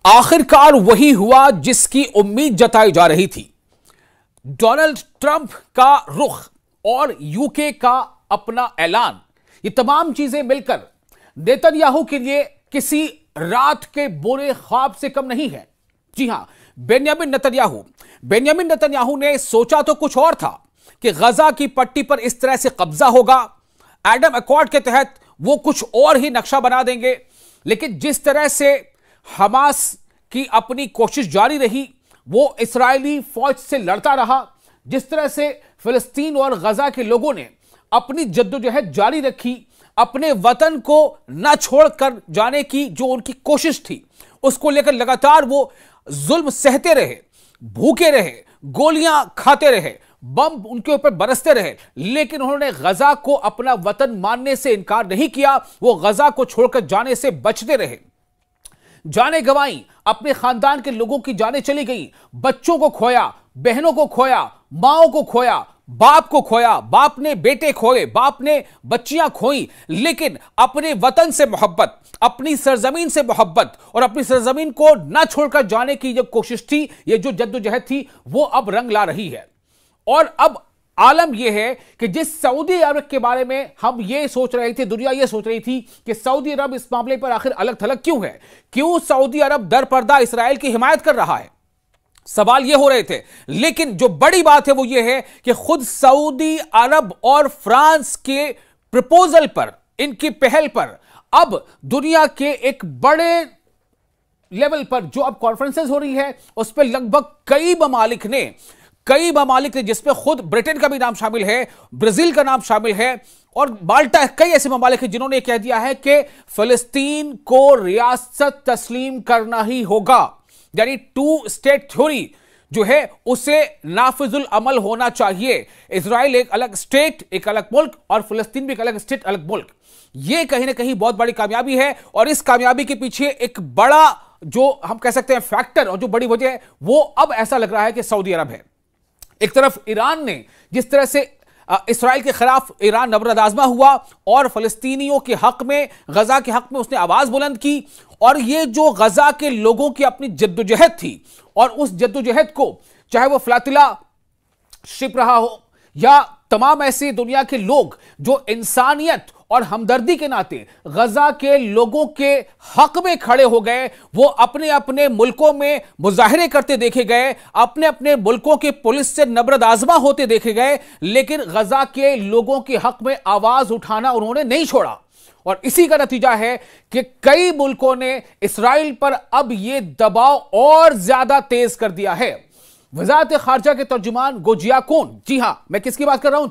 आखिरकार वही हुआ जिसकी उम्मीद जताई जा रही थी। डोनाल्ड ट्रंप का रुख और यूके का अपना ऐलान, ये तमाम चीजें मिलकर नेतन्याहू के लिए किसी रात के बुरे ख्वाब से कम नहीं है। जी हां, बेंयामिन नेतन्याहू ने सोचा तो कुछ और था कि गजा की पट्टी पर इस तरह से कब्जा होगा, एडम अकॉर्ड के तहत वो कुछ और ही नक्शा बना देंगे। लेकिन जिस तरह से हमास की अपनी कोशिश जारी रही, वो इस्राएली फौज से लड़ता रहा, जिस तरह से फिलिस्तीन और गजा के लोगों ने अपनी जद्दोजहद जारी रखी, अपने वतन को न छोड़कर जाने की जो उनकी कोशिश थी, उसको लेकर लगातार वो जुल्म सहते रहे, भूखे रहे, गोलियां खाते रहे, बम उनके ऊपर बरसते रहे, लेकिन उन्होंने गजा को अपना वतन मानने से इनकार नहीं किया। वो गजा को छोड़कर जाने से बचते रहे। जाने गंवाई, अपने खानदान के लोगों की जानें चली गई, बच्चों को खोया, बहनों को खोया, माओ को खोया, बाप को खोया, बाप ने बेटे खोए, बाप ने बच्चियां खोई, लेकिन अपने वतन से मोहब्बत, अपनी सरजमीन से मोहब्बत और अपनी सरजमीन को ना छोड़कर जाने की जो कोशिश थी, ये जो जद्दोजहद थी, वो अब रंग ला रही है। और अब आलम यह है कि जिस सऊदी अरब के बारे में हम ये सोच रहे थे, दुनिया ये सोच रही थी कि सऊदी अरब इस मामले पर आखिर अलग थलग क्यों है, क्यों सऊदी अरब दर पर्दा इसराइल की हिमायत कर रहा है, सवाल ये हो रहे थे। लेकिन जो बड़ी बात है वो ये है कि खुद सऊदी अरब और फ्रांस के प्रपोजल पर, इनकी पहल पर अब दुनिया के एक बड़े लेवल पर जो अब कॉन्फ्रेंसेस हो रही है, उस पर लगभग कई ममालिक ने, जिसमें खुद ब्रिटेन का भी नाम शामिल है, ब्राजील का नाम शामिल है और माल्टा, कई ऐसे ममालिक हैं जिन्होंने कह दिया है कि फिलिस्तीन को रियासत तस्लीम करना ही होगा। यानी 2 स्टेट थ्योरी जो है उसे नाफिजुल अमल होना चाहिए। इजराइल एक अलग स्टेट, एक अलग मुल्क, और फिलिस्तीन भी एक अलग स्टेट, अलग मुल्क। यह कहीं ना कहीं बहुत बड़ी कामयाबी है और इस कामयाबी के पीछे एक बड़ा जो हम कह सकते हैं फैक्टर और जो बड़ी वजह है, वो अब ऐसा लग रहा है कि सऊदी अरब है। एक तरफ ईरान ने जिस तरह से इस्राएल के खिलाफ ईरान नबरद आजमा हुआ और फलस्तीनियों के हक में, गजा के हक में उसने आवाज बुलंद की, और ये जो गजा के लोगों की अपनी जद्दोजहद थी और उस जद्दोजहद को, चाहे वो फलातिला शिप रहा हो या तमाम ऐसे दुनिया के लोग जो इंसानियत और हमदर्दी के नाते गजा के लोगों के हक में खड़े हो गए, वो अपने अपने मुल्कों में मुजाहरे करते देखे गए, अपने अपने मुल्कों की पुलिस से नबरद आजमा होते देखे गए, लेकिन गजा के लोगों के हक में आवाज उठाना उन्होंने नहीं छोड़ा। और इसी का नतीजा है कि कई मुल्कों ने इस्राइल पर अब यह दबाव और ज्यादा तेज कर दिया है। वजारत खारजा के तर्जुमान गो जियाकोन, जी हां, मैं किसकी बात कर रहा हूं,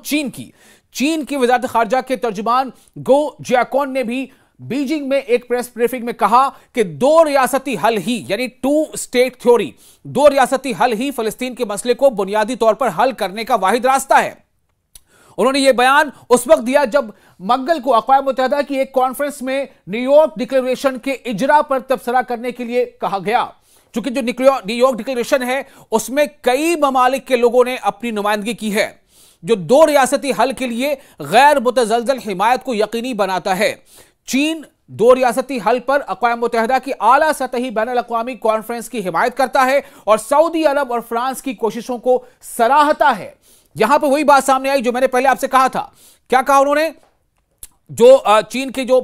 चीन की वजारत खारजा के तर्जुमान गो जियाकोन ने भी बीजिंग में एक प्रेस ब्रीफिंग में कहा कि 2 रियासती हल ही, यानी 2 स्टेट थ्योरी, 2 रियासती हल ही फिलिस्तीन के मसले को बुनियादी तौर पर हल करने का वाहिद रास्ता है। उन्होंने यह बयान उस वक्त दिया जब मंगल को अक़वाम मुत्तहिदा की एक कॉन्फ्रेंस में न्यूयॉर्क डिक्लेरेशन के इजरा पर तबसरा करने के लिए कहा गया। चूंकि जो न्यूयॉर्क डिक्लेरेशन है उसमें कई ममालिक के लोगों ने अपनी नुमाइंदगी की है, जो 2 रियासती हल के लिए गैर मुतज़लज़ल हिमायत को यकीनी बनाता है। चीन 2 रियासती हल पर अक़वाम मुत्तहिदा की आला सतही बैनुल अक़वामी कॉन्फ्रेंस की हिमायत करता है और सऊदी अरब और फ्रांस की कोशिशों को सराहता है। यहां पर वही बात सामने आई जो मैंने पहले आपसे कहा था। क्या कहा उन्होंने? जो चीन के जो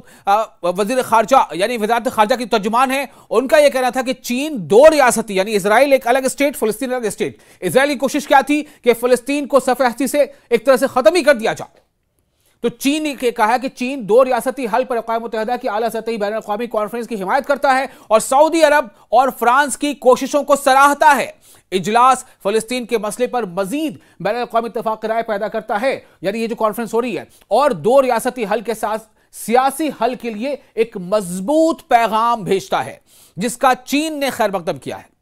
वजीर खारजा यानी वजारत खारजा की तर्जुमान है, उनका यह कहना था कि चीन 2 रियासती, यानी इजराइल एक अलग स्टेट, फिलिस्तीन अलग स्टेट। इजराइल की कोशिश क्या थी कि फिलिस्तीन को सफ़े हस्ती से एक तरह से खत्म ही कर दिया जाए। तो चीन ने कहा कि चीन 2 रियासती हल पर अक़वाम मुत्तहिदा की आला सतही बैनुल अक़वामी कॉन्फ्रेंस की हिमायत करता है और सऊदी अरब और फ्रांस की कोशिशों को सराहता है। इजलास फिलिस्तीन के मसले पर मजीद बैनुल अक़वामी इत्तेफ़ाक़ राय पैदा करता है, यानी ये जो कॉन्फ्रेंस हो रही है, और 2 रियासती हल के साथ सियासी हल के लिए एक मजबूत पैगाम भेजता है, जिसका चीन ने खैर मकदम किया है।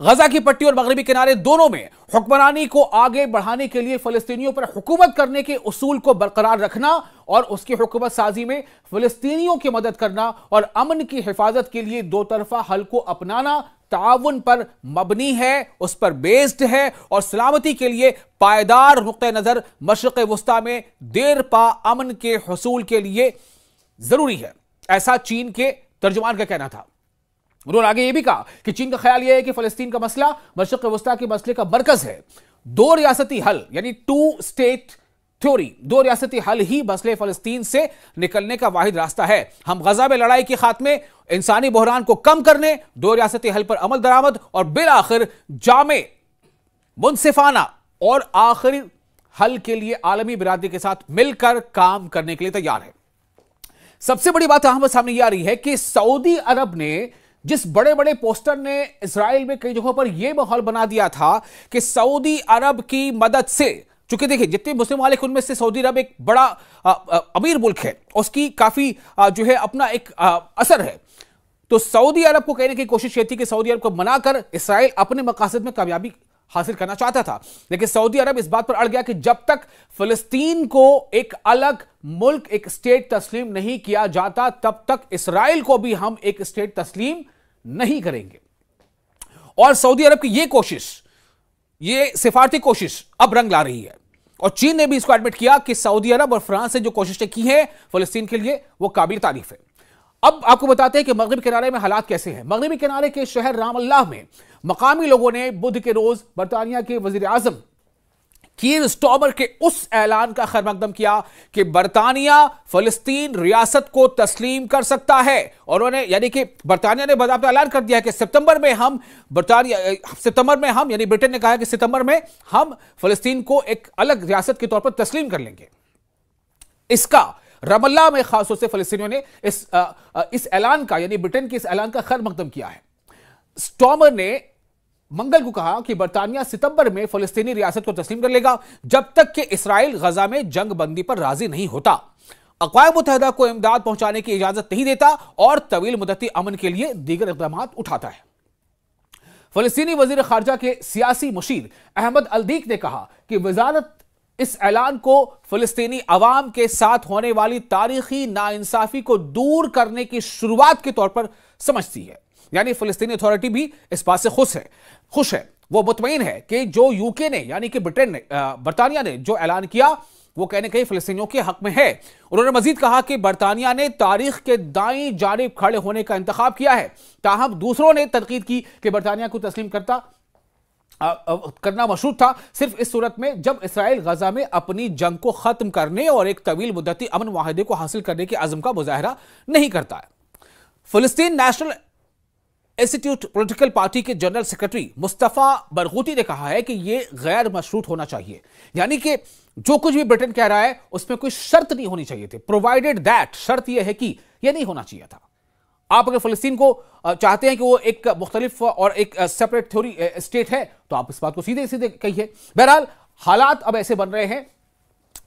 गजा की पट्टी और मगरबी किनारे दोनों में हुक्मरानी को आगे बढ़ाने के लिए फिलिस्तीनियों पर हुकूमत करने के उसूल को बरकरार रखना और उसकी हुकूमत साजी में फिलिस्तीनियों की मदद करना और अमन की हिफाजत के लिए 2 तरफा हल को अपनाना ताउन पर मबनी है, उस पर बेस्ड है और सलामती के लिए पायदार नुक्ते नजर मशरिक़ वुस्ता में देर पा अमन के हुसूल के लिए जरूरी है। ऐसा चीन के तर्जुमान का कहना था। उन्होंने आगे यह भी कहा कि चीन का ख्याल यह है कि फलस्तीन का मसला मशरिक़ वस्ता के मसले का मरकज है। दो रियासती हल यानी टू स्टेट थ्योरी, दो रियासती हल ही मसले फलस्तीन से निकलने का वाहिद रास्ता है। हम गजा में लड़ाई के खात्मे, इंसानी बहरान को कम करने, दो रियासती हल पर अमल दरामद और बिल आखिर जामे, मुनसिफाना और आखिरी हल के लिए आलमी बिरादरी के साथ मिलकर काम करने के लिए तैयार है। सबसे बड़ी बात हमारे सामने यह आ रही है कि सऊदी अरब ने जिस बड़े बड़े पोस्टर ने इजराइल में कई जगहों पर यह माहौल बना दिया था कि सऊदी अरब की मदद से, चूंकि देखिए जितने मुस्लिम मालिक उनमें से सऊदी अरब एक बड़ा अमीर मुल्क है, उसकी काफी जो है अपना एक असर है, तो सऊदी अरब को कहने की कोशिश ये थी कि सऊदी अरब को मनाकर इस्राइल अपने मकासद में कामयाबी हासिल करना चाहता था। लेकिन सऊदी अरब इस बात पर अड़ गया कि जब तक फिलिस्तीन को एक अलग मुल्क, एक स्टेट तस्लीम नहीं किया जाता, तब तक इस्राइल को भी हम एक स्टेट तस्लीम नहीं करेंगे। और सऊदी अरब की यह कोशिश, यह सिफारती कोशिश अब रंग ला रही है और चीन ने भी इसको एडमिट किया कि सऊदी अरब और फ्रांस ने जो कोशिशें की हैं फिलिस्तीन के लिए वो काबिल तारीफ है। अब आपको बताते हैं कि मगरिबी किनारे में हालात कैसे हैं। मगरिबी किनारे के शहर राम अल्लाह में मकामी लोगों ने बुध के रोज बरतानिया के वजीर आजम कीर स्टॉमर के उस ऐलान का खैरमकदम किया कि बरतानिया फिलिस्तीन रियासत को तस्लीम कर सकता है। और उन्होंने यानी कि बरतानिया ने बाकायदा ऐलान कर दिया कि सितंबर में हम यानी ब्रिटेन ने कहा कि सितंबर में हम फिलिस्तीन को एक अलग रियासत के तौर पर तस्लीम कर लेंगे। इसका रमल्ला में खासतौर से फिलिस्तीनियों ने इस ऐलान का, यानी ब्रिटेन के इस ऐलान का खैरमकदम किया है। स्टॉमर ने मंगल को कहा कि बरतानिया सितंबर में फिलिस्तीनी रियासत को तस्लीम कर लेगा जब तक कि इस्राइल गजा में जंग बंदी पर राजी नहीं होता, अक़वाम मुत्तहिदा को इमदाद पहुंचाने की इजाजत नहीं देता और तवील मुद्दती अमन के लिए दीगर इक़दाम उठाता है। फिलिस्तीनी वजीर खारजा के सियासी मुशीर अहमद अलदीक ने कहा कि वजारत इस ऐलान को फिलिस्तीनी अवाम के साथ होने वाली तारीखी नाइंसाफी को दूर करने की शुरुआत के तौर पर समझती है। यानी फिलिस्तीनी अथॉरिटी भी इस बात से खुश है, वो मुतमईन है कि जो यूके ने, यानी कि ब्रिटेन ने, बरतानिया ने जो ऐलान किया वो कहने कहीं फिलिस्तीनियों के हक में है। उन्होंने मजीद कहा कि बरतानिया ने तारीख के दाईं जानिब खड़े होने का इंतखाब किया है, ताहम दूसरों ने तनकीद की कि बरतानिया को तस्लीम करना मशरूत था सिर्फ इस सूरत में जब इसराइल गजा में अपनी जंग को खत्म करने और एक तवील मुद्दती अमन वाहिदे को हासिल करने के अज़म का मुजाहरा नहीं करता है। फिलिस्तीन नेशनल इंस्टीट्यूट पॉलिटिकल पार्टी के जनरल सेक्रेटरी मुस्तफा बरगूती ने कहा है कि यह गैर मशरूत होना चाहिए, यानी कि जो कुछ भी ब्रिटेन कह रहा है उसमें कोई शर्त नहीं होनी चाहिए थी, प्रोवाइडेड दैट, शर्त यह है कि यह नहीं होना चाहिए था। आप अगर फिलिस्तीन को चाहते हैं कि वो एक मुख्तलिफ और एक सेपरेट थ्योरी स्टेट है तो आप इस बात को सीधे सीधे कहिए। बहरहाल हालात अब ऐसे बन रहे हैं,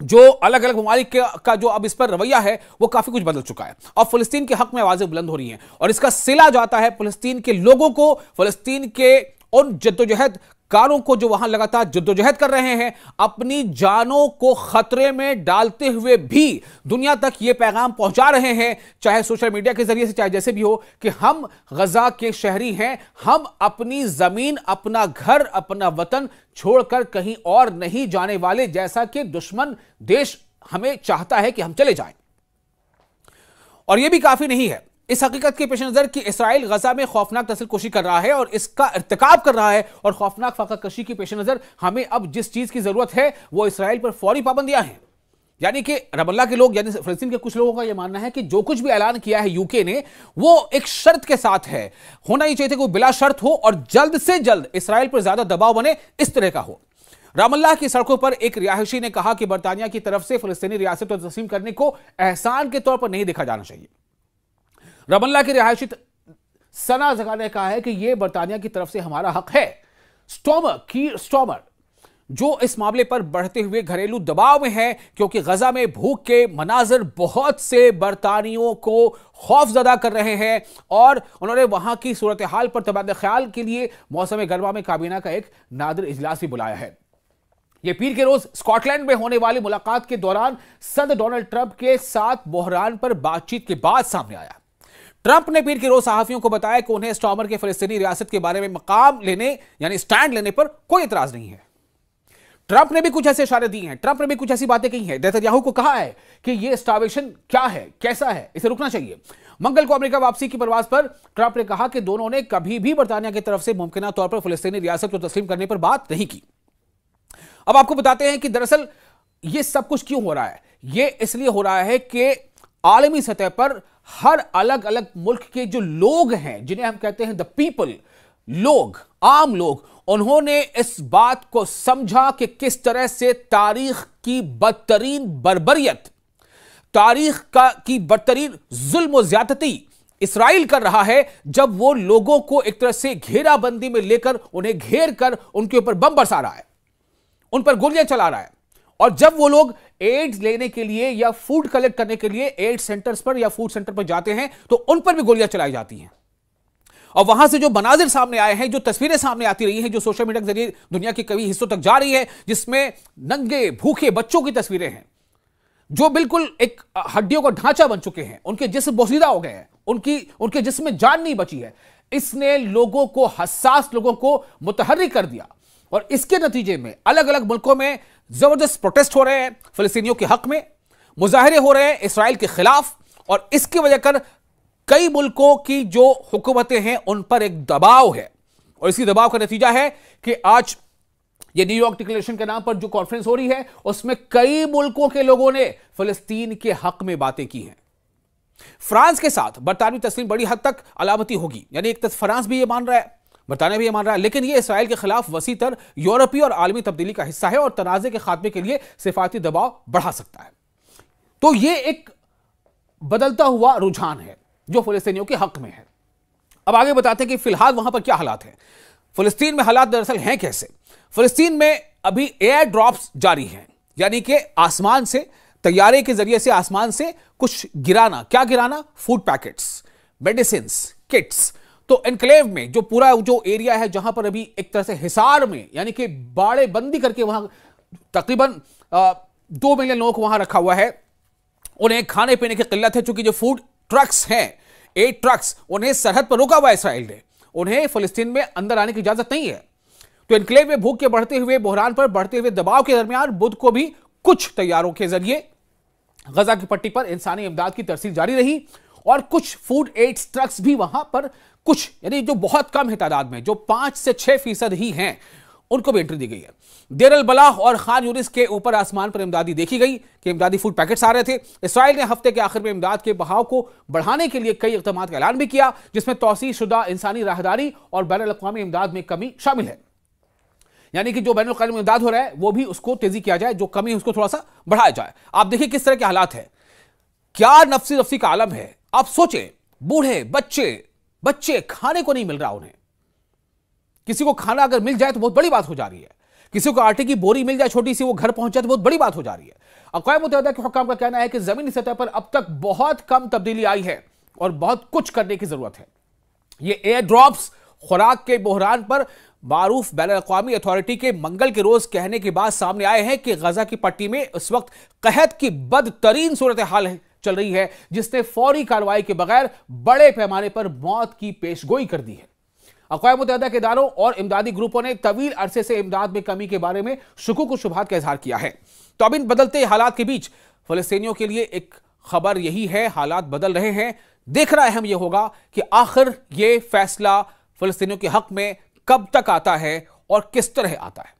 जो अलग अलग ममालिक का जो अब इस पर रवैया है वो काफी कुछ बदल चुका है। अब फिलिस्तीन के हक में आवाजें बुलंद हो रही हैं और इसका सिला जाता है फिलिस्तीन के लोगों को, फिलिस्तीन के उन जद्दोजहद कारों को जो वहां लगातार जद्दोजहद कर रहे हैं, अपनी जानों को खतरे में डालते हुए भी दुनिया तक यह पैगाम पहुंचा रहे हैं, चाहे सोशल मीडिया के जरिए से, चाहे जैसे भी हो, कि हम गजा के शहरी हैं, हम अपनी जमीन, अपना घर, अपना वतन छोड़कर कहीं और नहीं जाने वाले, जैसा कि दुश्मन देश हमें चाहता है कि हम चले जाएं। और यह भी काफी नहीं है, इस हकीकत के पेश नजर कि इसराइल गजा में खौफनाक तस्लकुशी कर रहा है और इसका इर्तिकाब कर रहा है, और खौफनाक फाकाकशी के पेश नजर हमें अब जिस चीज की जरूरत है वो इसराइल पर फौरी पाबंदियां हैं। यानी कि रमल्ला के लोग, यानी फिलिस्तीन के कुछ लोगों का यह मानना है कि जो कुछ भी ऐलान किया है यूके ने वो एक शर्त के साथ है, होना ही चाहिए था कि वो बिला शर्त हो और जल्द से जल्द इसराइल पर ज्यादा दबाव बने, इस तरह का हो। रामल्लाह की सड़कों पर एक रिहायशी ने कहा कि बरतानिया की तरफ से फिलिस्तीनी रियासत को तस्लीम करने को एहसान के तौर पर नहीं देखा जाना चाहिए। रमल्ला के रिहायशी सना जगा ने कहा है कि यह बरतानिया की तरफ से हमारा हक है। स्टॉमर जो इस मामले पर बढ़ते हुए घरेलू दबाव में है, क्योंकि गजा में भूख के मनाजर बहुत से बरतानियों को खौफजदा कर रहे हैं और उन्होंने वहां की सूरत हाल पर तबादला ख्याल के लिए मौसम गर्मा में काबीना का एक नादिर इजलास भी बुलाया है। यह पीर के रोज स्कॉटलैंड में होने वाली मुलाकात के दौरान सदर डोनाल्ड ट्रंप के साथ बहरान पर बातचीत के बाद सामने आया। ट्रंप ने पीर के रोज सहाफियों को बताया कि उन्हें स्टॉमर के फिलिस्तीनी रियासत के बारे में मकाम लेने, यानी स्टैंड लेने पर कोई इतराज नहीं है। ट्रंप ने भी कुछ ऐसे इशारे दिए हैं, ट्रंप ने भी कुछ ऐसी बातें कही हैं। नेतन्याहू को कहा है कि यह स्टार्वेशन क्या है, कैसा है, इसे रुकना चाहिए। मंगल को अमेरिका वापसी की परवाज पर ट्रंप ने कहा कि दोनों ने कभी भी बरतानिया की तरफ से मुमकिन तौर पर फिलिस्तीनी रियासत को तस्लीम करने पर बात नहीं की। अब आपको बताते हैं कि दरअसल यह सब कुछ क्यों हो रहा है। यह इसलिए हो रहा है कि आलमी सतह पर हर अलग अलग मुल्क के जो लोग हैं, जिन्हें हम कहते हैं द पीपल, लोग, आम लोग, उन्होंने इस बात को समझा कि किस तरह से तारीख की बदतरीन बर्बरियत, तारीख की बदतरीन जुल्म और ज्यादती इसराइल कर रहा है, जब वो लोगों को एक तरह से घेराबंदी में लेकर उन्हें घेर कर उनके ऊपर बम बरसा रहा है, उन पर गोलियां चला रहा है। और जब वो लोग एड्स लेने के लिए या फूड कलेक्ट करने के लिए एड सेंटर्स पर या फूड सेंटर पर जाते हैं तो उन पर भी गोलियां चलाई जाती हैं। और वहां से जो मनाजिर सामने आए हैं, जो तस्वीरें सामने आती रही हैं, जो सोशल मीडिया के जरिए दुनिया के कई हिस्सों तक जा रही है, जिसमें नंगे भूखे बच्चों की तस्वीरें हैं जो बिल्कुल एक हड्डियों का ढांचा बन चुके हैं, उनके जिस्म बोसीदा हो गए हैं, उनके जिस्म में जान नहीं बची है। इसने लोगों को, हसास लोगों को मुतहर्रिक कर दिया। और इसके नतीजे में अलग अलग मुल्कों में जबरदस्त प्रोटेस्ट हो रहे हैं फिलिस्तीनियों के हक में, मुजाहरे हो रहे हैं इसराइल के खिलाफ। और इसकी वजह कर कई मुल्कों की जो हुकूमतें हैं उन पर एक दबाव है। और इसी दबाव का नतीजा है कि आज ये न्यूयॉर्क डिक्लेरेशन के नाम पर जो कॉन्फ्रेंस हो रही है, उसमें कई मुल्कों के लोगों ने फिलिस्तीन के हक में बातें की हैं। फ्रांस के साथ बरतानवी तस्लीम बड़ी हद तक अलामती होगी, यानी एक तरफ फ्रांस भी ये मान रहा है, बरतानिया भी ये मान रहा है, लेकिन ये इसराइल के खिलाफ वसीतर यूरोपीय और आलमी तब्दीली का हिस्सा है और तनाज़े के खात्मे के लिए सिफारती दबाव बढ़ा सकता है। तो ये एक बदलता हुआ रुझान है जो फिलिस्तीनियों के हक में है। अब आगे बताते हैं कि फिलहाल वहां पर क्या हालात हैं, फिलिस्तीन में हालात दरअसल हैं कैसे। फिलिस्तीन में अभी एयर ड्रॉप्स जारी हैं, यानी कि आसमान से, तैयारे के जरिए से आसमान से कुछ गिराना। क्या गिराना? Food packets, medicine, kits. तो एनक्लेव में जो पूरा जो एरिया है जहां पर अभी एक तरह से हिसार में, यानी कि बाड़े बंदी करके वहां तकरीबन 2 मिलियन लोगों को वहां रखा हुआ है, उन्हें खाने पीने की किल्लत है। चूंकि जो फूड ट्रक्स हैं, 8 ट्रक्स, उन्हें सरहद पर रोका हुआ है इसराइल ने, उन्हें फिलिस्तीन में अंदर आने की इजाजत नहीं है। तो एनक्लेव में भूख के बढ़ते हुए बहरान पर बढ़ते हुए दबाव के दरमियान बुध को भी कुछ तैयारों के जरिए गजा की पट्टी पर इंसानी इमदाद की तरसील जारी रही और कुछ फूड एड्स ट्रक्स भी वहां पर, कुछ यानी जो बहुत कम है तादाद में, जो 5 से 6% ही हैं, उनको भी एंट्री दी गई है। देर अल बलाह और खान यूनिस के ऊपर आसमान पर इमदादी देखी गई कि इमदादी फूड पैकेट्स आ रहे थे। इसराइल ने हफ्ते के आखिर में इमदाद के बहाव को बढ़ाने के लिए कई इक़दाम का ऐलान भी किया, जिसमें तौसीह शुदा इंसानी राहदारी और बैनुल अक़वामी इमदाद में कमी शामिल है। यानी कि जो बैनुल अक़वामी इमदाद हो रहा है वो भी उसको तेजी किया जाए, जो कमी है उसको थोड़ा सा बढ़ाया जाए। आप देखिए किस तरह के हालात है, क्या नफ्सी नफ्सी का आलम है। आप सोचें, बूढ़े बच्चे खाने को नहीं मिल रहा उन्हें। किसी को खाना अगर मिल जाए तो बहुत बड़ी बात हो जा रही है, किसी को आटे की बोरी मिल जाए छोटी सी, वो घर पहुंच जाए तो बहुत बड़ी बात हो जा रही है। अक़वाम मुत्तहिदा के हुक्काम का कहना है कि जमीनी सतह पर अब तक बहुत कम तब्दीली आई है और बहुत कुछ करने की जरूरत है। ये एयर ड्रॉप्स खुराक के बहरान पर मारूफ बैनुल अक़वामी अथॉरिटी के मंगल के रोज कहने के बाद सामने आए हैं कि गजा की पट्टी में इस वक्त कहत की बदतरीन सूरत हाल चल रही है, जिसने फौरी कार्रवाई के बगैर बड़े पैमाने पर मौत की पेशगोई कर दी है। अक़वाम मुत्तहिदा के इदारों और इमदादी ग्रुपों ने तवील अरसे से इमदाद में कमी के बारे में शुकूक और शुबहात का इजहार किया है। तो अब इन बदलते हालात के बीच फिलिस्तीनियों के लिए एक खबर यही है, हालात बदल रहे हैं। देखना अहम यह होगा कि आखिर यह फैसला फिलिस्तीनियों के हक में कब तक आता है और किस तरह आता है।